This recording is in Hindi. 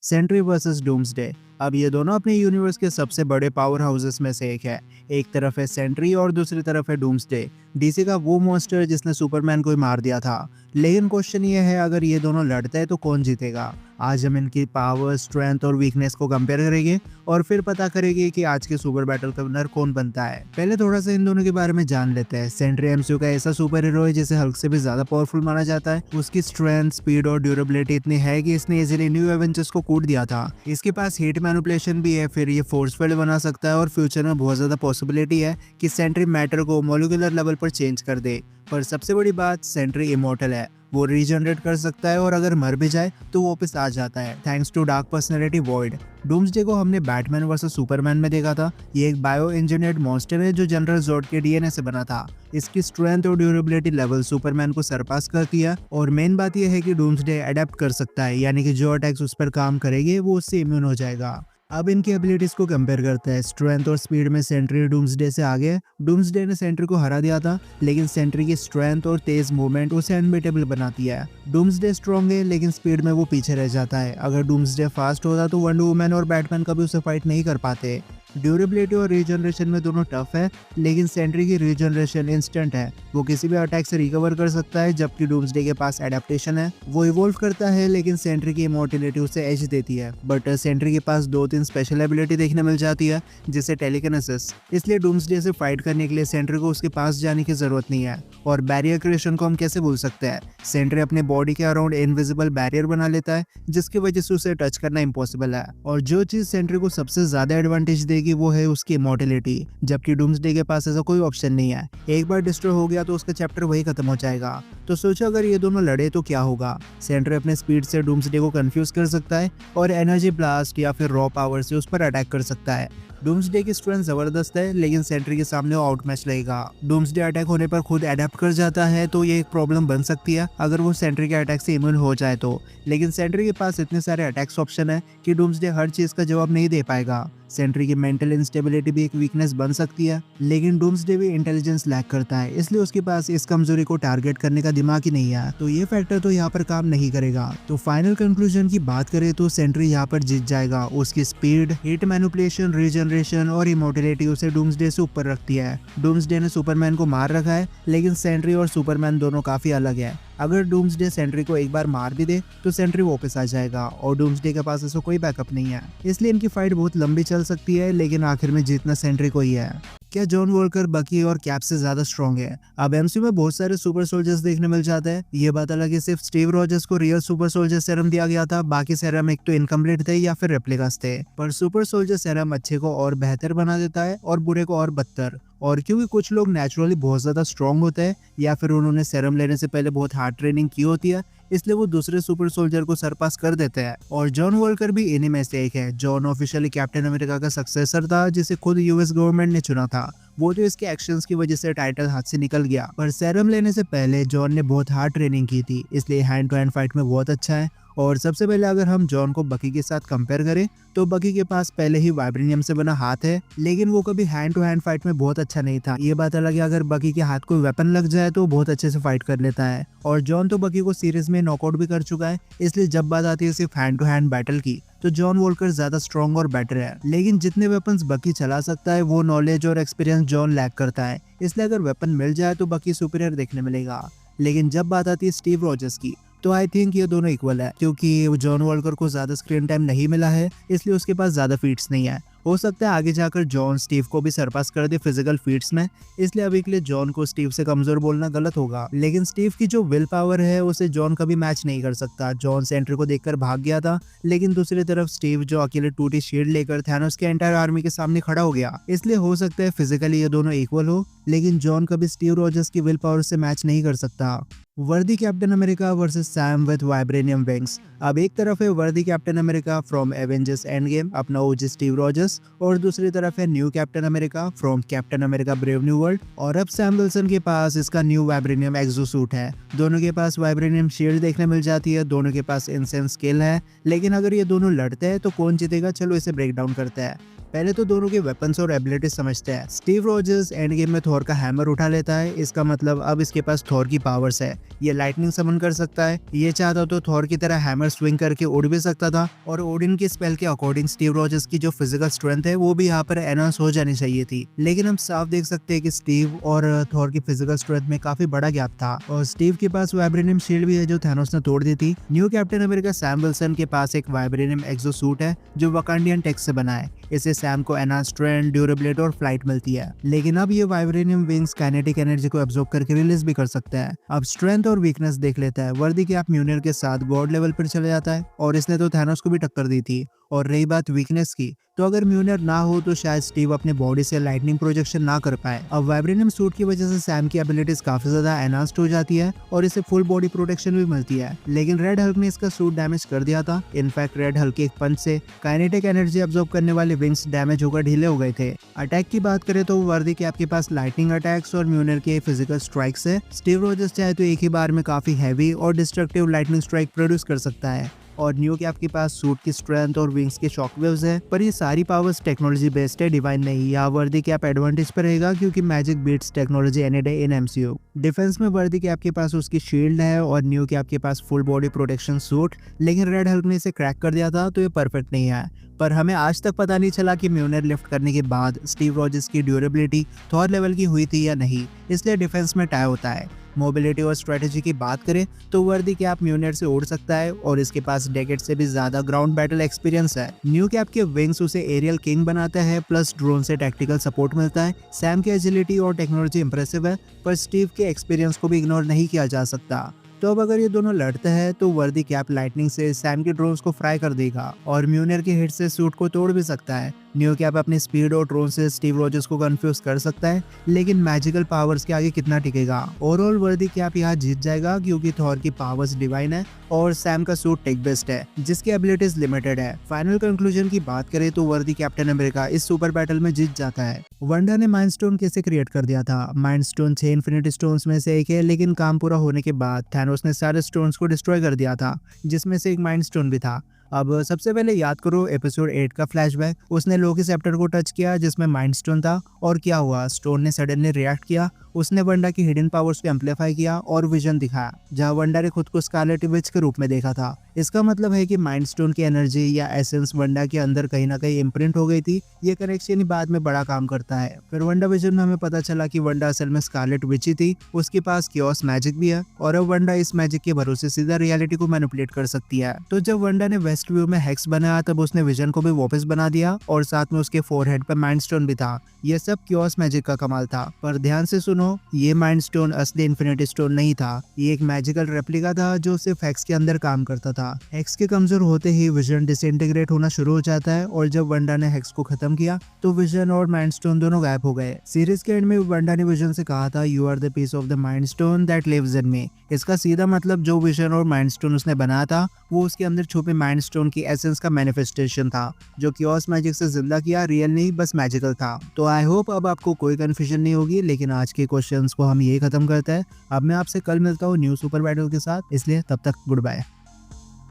Sentry versus doomsday. अब ये दोनों अपने यूनिवर्स के सबसे बड़े पावर हाउसेस में से एक है। एक तरफ है सेंट्री और दूसरी तरफ है डूम्सडे, डीसी का वो मॉन्स्टर जिसने सुपरमैन को ही मार दिया था। लेकिन क्वेश्चन ये है, अगर ये दोनों लड़ते हैं तो कौन जीतेगा? आज हम इनकी पावर, स्ट्रेंथ और वीकनेस को कंपेयर करेंगे और फिर पता करेंगे कि आज के सुपर बैटल का विनर कौन बनता है। पहले थोड़ा सा इन दोनों के बारे में जान लेते हैं। सेंट्री एमसीयू का ऐसा सुपर हीरो है जिसे हल्क से भी ज्यादा पावरफुल माना जाता है। उसकी स्ट्रेंथ, स्पीड और ड्यूरेबिलिटी इतनी है कि इसने इजीली न्यू एवेंजर्स को कूट दिया था। इसके पास हीट मैनिपुलेशन भी है, फिर ये फोर्स फील्ड बना सकता है और फ्यूचर में बहुत ज्यादा पॉसिबिलिटी है कि सेंट्री मैटर को मॉलिक्यूलर लेवल पर चेंज कर दे। पर सबसे बड़ी बात, सेंट्री इमॉर्टल है। वो रीजनरेट कर सकता है और अगर मर भी जाए तो वापस आ जाता है, thanks to dark personality void. Doomsday को हमने बैटमैन वर्सेस सुपरमैन में देखा था। ये एक बायो इंजीनियर्ड मॉन्स्टर है जो जनरल जोड के डीएनए से बना था। इसकी स्ट्रेंथ और ड्यूरेबिलिटी लेवल सुपरमैन को सरपास करती है और मेन बात यह है कि डूम्सडे अडेप्ट कर सकता है, यानी कि जो अटैक्स उस पर काम करेंगे वो उससे इम्यून हो जाएगा। अब इनकी एबिलिटीज को कंपेयर करते हैं। स्ट्रेंथ और स्पीड में सेंट्री डूम्सडे से आगे है। डूम्सडे ने सेंट्री को हरा दिया था, लेकिन सेंट्री की स्ट्रेंथ और तेज मूवमेंट उसे अनबीटेबल बनाती है। डूम्सडे स्ट्रॉन्ग है, लेकिन स्पीड में वो पीछे रह जाता है। अगर डूम्सडे फास्ट होता तो वंडर वुमन और बैटमैन कभी उसे फाइट नहीं कर पाते। ड्यूरेबिलिटी और रीजनरेशन में दोनों टफ है, लेकिन सेंट्री की रीजनरेशन इंस्टेंट है। वो किसी भी अटैक से रिकवर कर सकता है, जबकि डूम्सडे के पास एडेप्टेशन है। वो इवोल्व करता है, लेकिन सेंट्री की इमॉर्टिलिटी उसे एज देती है। बट सेंट्री के पास 2-3 स्पेशल एबिलिटी देखने मिल जाती है, जैसे टेलीकिनेसिस। इसलिए डूम्सडे से फाइट करने के लिए सेंट्री को उसके पास जाने की जरूरत नहीं है। और बैरियर क्रिएशन को हम कैसे भूल सकते हैं? सेंट्री अपने बॉडी के अराउंड इनविजिबल बैरियर बना लेता है, जिसकी वजह से उसे टच करना इम्पॉसिबल है। और जो चीज सेंट्री को सबसे ज्यादा एडवांटेज देगी वो है उसकी इमॉर्टिलिटी, जबकि डूम्सडे के पास ऐसा कोई ऑप्शन नहीं है। एक बार डिस्ट्रॉय हो गया तो उसका चैप्टर वही खत्म हो जाएगा। तो सोचो अगर ये दोनों लड़े तो क्या होगा? सेंट्री अपने स्पीड से डूम्सडे को कंफ्यूज कर सकता है और एनर्जी ब्लास्ट या फिर रॉ पावर से उस पर अटैक कर सकता है। डूम्सडे की स्ट्रेंथ जबरदस्त है, लेकिन सेंट्री के सामने वो आउटमैच रहेगा। डूम्सडे अटैक होने पर खुद अडेप्ट कर जाता है, तो ये एक प्रॉब्लम बन सकती है अगर वो सेंट्री के अटैक से इम्यून हो जाए तो। लेकिन सेंट्री के पास इतने सारे अटैक्स ऑप्शन है कि डूम्सडे हर चीज का जवाब नहीं दे पाएगा। सेंट्री की मेंटल इंस्टेबिलिटी भी एक वीकनेस बन सकती है, लेकिन डूम्सडे भी इंटेलिजेंस लैक करता है, इसलिए उसके पास इस कमजोरी को टारगेट करने का दिमाग ही नहीं है। तो ये फैक्टर तो यहाँ पर काम नहीं करेगा। तो फाइनल कंक्लूजन की बात करें तो सेंट्री यहाँ पर जीत जाएगा। उसकी स्पीड, हीट मैनिपुलेशन, रीजनरेशन और इमॉर्टिलिटी उसे डूम्सडे से ऊपर रखती है। डूम्सडे ने सुपरमैन को मार रखा है, लेकिन सेंट्री और सुपरमैन दोनों काफी अलग है। अगर डूम्सडे सेंट्री को एक बार मार भी दे तो सेंट्री वापस आ जाएगा और डूम्सडे के पास ऐसा कोई बैकअप नहीं है। इसलिए इनकी फाइट बहुत लंबी चल सकती है, लेकिन आखिर में जीतना सेंट्री को ही है। क्या जॉन वॉकर बकी और कैप से ज्यादा स्ट्रॉन्ग है? अब एमसीयू में बहुत सारे सुपर सोल्जर्स देखने मिल जाते हैं। ये बात अलग है, सिर्फ स्टीव रॉजर्स को रियल सुपर सोल्जर सेरम दिया गया था, बाकी सेरम एक तो इनकम्प्लीट थे या फिर रेप्लिकास थे। पर सुपर सोल्जर सेरम अच्छे को और बेहतर बना देता है और बुरे को और बदतर। और क्योंकि कुछ लोग नेचुरली बहुत ज्यादा स्ट्रॉन्ग होते हैं या फिर उन्होंने सेरम लेने से पहले बहुत हार्ड ट्रेनिंग की होती है, इसलिए वो दूसरे सुपर सोल्जर को सरपास कर देते हैं। और जॉन वॉकर भी इन्हीं में से एक है। जॉन ऑफिशियली कैप्टन अमेरिका का सक्सेसर था, जिसे खुद यूएस गवर्नमेंट ने चुना था। वो तो इसके एक्शंस की वजह से टाइटल हाथ से निकल गया, पर सेरम लेने से पहले जॉन ने बहुत हार्ड ट्रेनिंग की थी, इसलिए हैंड टू हैंड फाइट में बहुत अच्छा है। और सबसे पहले अगर हम जॉन को बकी के साथ कंपेयर करें तो बकी के पास पहले ही वाइब्रेनियम से बना हाथ है, लेकिन वो कभी हैंड टू हैंड फाइट में बहुत अच्छा नहीं था। ये बात अलग है, अगर बकी के हाथ कोई वेपन लग जाए तो बहुत अच्छे से फाइट कर लेता है। और जॉन तो बकी को सीरीज में नॉकआउट भी कर चुका है, इसलिए जब बात आती है सिर्फ हैंड टू हैंड बैटल की तो जॉन वॉकर ज्यादा स्ट्रॉन्ग और बेटर है। लेकिन जितने वेपन्स बकी चला सकता है वो नॉलेज और एक्सपीरियंस जॉन लैक करता है, इसलिए अगर वेपन मिल जाए तो बकी सुपीरियर देखने मिलेगा। लेकिन जब बात आती है स्टीव रॉजर्स की तो आई थिंक ये दोनों इक्वल है, क्योंकि जॉन वॉकर को ज्यादा स्क्रीन टाइम नहीं मिला है, इसलिए उसके पास ज्यादा फीट्स नहीं है। हो सकता है आगे जाकर जॉन स्टीव को भी सरपास कर दे फिजिकल फीट्स में, इसलिए अभी के लिए जॉन को स्टीव से कमजोर बोलना गलत होगा। लेकिन स्टीव की जो विल पावर है उसे जॉन कभी मैच नहीं कर सकता। जॉन सेंट्री को देखकर भाग गया था, लेकिन दूसरी तरफ स्टीव जो अकेले टूटी शील्ड लेकर थैनोस के एंटायर आर्मी के सामने खड़ा हो गया, इसलिए हो सकता है फिजिकली ये दोनों इक्वल हो, लेकिन जॉन कभी स्टीव रॉजर्स की विल पावर से मैच नहीं कर सकता। वर्दी captain America versus Sam with vibranium wings. अब एक तरफ है वर्दी captain America from Avengers end game, अपना ओजी स्टीव रॉजर्स, और दूसरी तरफ है new captain America from captain America brave new world. और अब सैम विल्सन के पास इसका न्यू वाइब्रेनियम एक्सोसूट है। दोनों के पास वाइब्रेनियम शील्ड देखने मिल जाती है, दोनों के पास इंसेंस स्किल है। लेकिन अगर ये दोनों लड़ते हैं तो कौन जीतेगा? चलो इसे ब्रेक डाउन करते हैं। पहले तो दोनों के वेपन्स और एबिलिटीज समझते हैं। स्टीव रोजर्स एंड गेम में थॉर का हैमर उठा लेता है, इसका मतलब अब इसके पास थॉर की पावर्स है। ये लाइटनिंग समन कर सकता है, ये चाहता तो थॉर की तरह हैमर स्विंग करके उड़ भी सकता था। और ओडिन की स्पेल के अकॉर्डिंग स्टीव रोजर्स की जो फिजिकल स्ट्रेंथ है वो भी यहाँ पर एनहांस हो जानी चाहिए थी। लेकिन हम साफ देख सकते हैं कि स्टीव और थॉर की फिजिकल स्ट्रेंथ में काफी बड़ा गैप था। और स्टीव के पास वाइब्रेनियम शील्ड भी है जो थैनोस ने तोड़ दी थी। New captain America Sam Wilson के पास एक वाइब्रेनियम एक्सो सूट है जो वकांडियन टेक से बना है। इससे सैम को एनहांस स्ट्रेंथ, ड्यूरेबिलिटी और फ्लाइट मिलती है। लेकिन अब ये वाइब्रेनियम विंग्स काइनेटिक एनर्जी को एब्जॉर्ब करके रिलीज भी कर सकते हैं। अब स्ट्रेंथ और वीकनेस देख लेता है। वर्दी के आप म्यूनिर के साथ गॉड लेवल पर चले जाता है और इसने तो थैनोस को भी टक्कर दी थी। और रही बात वीकनेस की, तो अगर म्यूनिर ना हो तो शायद स्टीव अपने बॉडी से लाइटनिंग प्रोजेक्शन ना कर पाए। अब वाइब्रेनियम सूट की वजह से सैम की एबिलिटीज काफी ज्यादा एनहांस्ड हो जाती है और इसे फुल बॉडी प्रोटेक्शन भी मिलती है। लेकिन रेड हल्क ने इसका सूट डैमेज कर दिया था। इनफैक्ट रेड हल्क के एक पंच से काइनेटिक एनर्जी अब्सॉर्ब करने वाले विंग्स डैमेज होकर ढीले हो गए थे। अटैक की बात करें तो वर्दी के आपके पास लाइटनिंग अटैक्स और म्यूनिर के फिजिकल स्ट्राइक्स है। स्टीव रोजर्स चाहे तो एक ही बार में काफी हैवी और डिस्ट्रक्टिव लाइटनिंग स्ट्राइक प्रोड्यूस कर सकता है। और न्यू के आपके पास सूट की स्ट्रेंथ और विंग्स के शॉकवेव्स है, पर ये सारी पावर्स टेक्नोलॉजी बेस्ड है, डिवाइन नहीं। या वर्दी के आप एडवांटेज पर रहेगा क्योंकि magic beats technology any day in MCU. Defence में वर्दी के आपके पास उसकी शील्ड है और न्यू के आपके पास फुल बॉडी प्रोटेक्शन सूट। लेकिन रेड हल्क ने इसे क्रैक कर दिया था तो ये परफेक्ट नहीं है। पर हमें आज तक पता नहीं चला कि म्यूनिर लिफ्ट करने के बाद स्टीव रोजर्स की ड्यूरेबिलिटी थॉर लेवल की हुई थी या नहीं, इसलिए डिफेंस में टाई होता है। मोबिलिटी और स्ट्रेटेजी की बात करें तो वर्दी कैप म्यूनिर से उड़ सकता है और इसके पास डेकेड से भी ज्यादा ग्राउंड बैटल एक्सपीरियंस है। न्यू कैप के विंग्स उसे एरियल किंग बनाता है, प्लस ड्रोन से टैक्टिकल सपोर्ट मिलता है। सैम की एजिलिटी और टेक्नोलॉजी इंप्रेसिव है, पर स्टीव के एक्सपीरियंस को भी इग्नोर नहीं किया जा सकता। तो अब अगर ये दोनों लड़ते हैं तो वर्दी कैप लाइटनिंग से सैम के ड्रोन्स को फ्राई कर देगा और म्यूनिर के हिट से सूट को तोड़ भी सकता है। न्यू कैप अपनी स्पीड और ड्रोन से स्टीव रोजर्स को कंफ्यूज कर सकता है, लेकिन मैजिकल पावर्स के आगे कितना टिकेगा। ओवरऑल वर्दी कैप यहाँ जीत जाएगा क्योंकि थॉर की पावर्स डिवाइन है और सैम का सूट टेक बेस्ट है जिसकी एबिलिटीज लिमिटेड है। फाइनल कंक्लूजन की बात करें तो वर्दी कैप्टन अमेरिका इस सुपर बैटल में जीत जाता है। वंडा ने माइंड स्टोन कैसे क्रिएट कर दिया था? माइंड स्टोन 6 इन्फिनिटी स्टोन्स में से एक है, लेकिन काम पूरा होने के बाद थैनोस ने सारे स्टोन्स को डिस्ट्रॉय कर दिया था, जिसमें से एक माइंड स्टोन भी था। अब सबसे पहले याद करो एपिसोड 8 का फ्लैशबैक। उसने लोकी सेप्टर को टच किया जिसमें माइंड स्टोन था, और क्या हुआ? स्टोन ने सडनली रिएक्ट किया। उसने वंडा की हिडन पावर्स को एम्पलीफाई किया और विजन दिखाया, जहां वंडा ने खुद को स्कारलेट विच के रूप में देखा था। इसका मतलब है कि माइंड स्टोन की एनर्जी या एसेंस वंडा के अंदर कहीं ना कहीं इम्प्रिंट हो गई थी। ये कनेक्शन ही बाद में बड़ा काम करता है। फिर वंडा विजन में हमें पता चला कि वंडा असल में स्कारलेट विच ही थी। उसके पास कियोस मैजिक भी है और अब वंडा इस मैजिक के भरोसे सीधा रियलिटी को मैनिपुलेट कर सकती है। तो जब वंडा ने वेस्ट व्यू में हेक्स बनाया तब उसने विजन को भी वापस बना दिया और साथ में उसके फोरहेड पर माइंड स्टोन भी था। ये सब कियोस मैजिक का कमाल था। पर ध्यान से सुनो, ये माइंड स्टोन असली इन्फिनिटी स्टोन नहीं था। ये एक मैजिकल रेप्लिका था जो सिर्फ हेक्स के अंदर काम करता था। हेक्स के कमजोर होते ही विजन डिसइंटीग्रेट होना शुरू हो जाता है और जब वंडा ने हेक्स को खत्म किया तो विजन और माइंड स्टोन दोनों गायब हो गए। सीरीज के एंड में वंडा ने विजन से कहा था, you are the piece of the mind stone that lives in me. इसका सीधा मतलब जो विजन और माइंड स्टोन उसने बनाया था वो उसके अंदर छुपे माइंड स्टोन की एसेंस का मैनिफेस्टेशन था, जो कियोस मैजिक से जिंदा किया, रियल नहीं बस मैजिकल था। तो आई होप अब आपको कोई कंफ्यूजन नहीं होगी। लेकिन आज के क्वेश्चंस को हम यही खत्म करते हैं। अब मैं आपसे कल मिलता हूँ न्यू सुपर बैटल के साथ, इसलिए तब तक गुड बाय।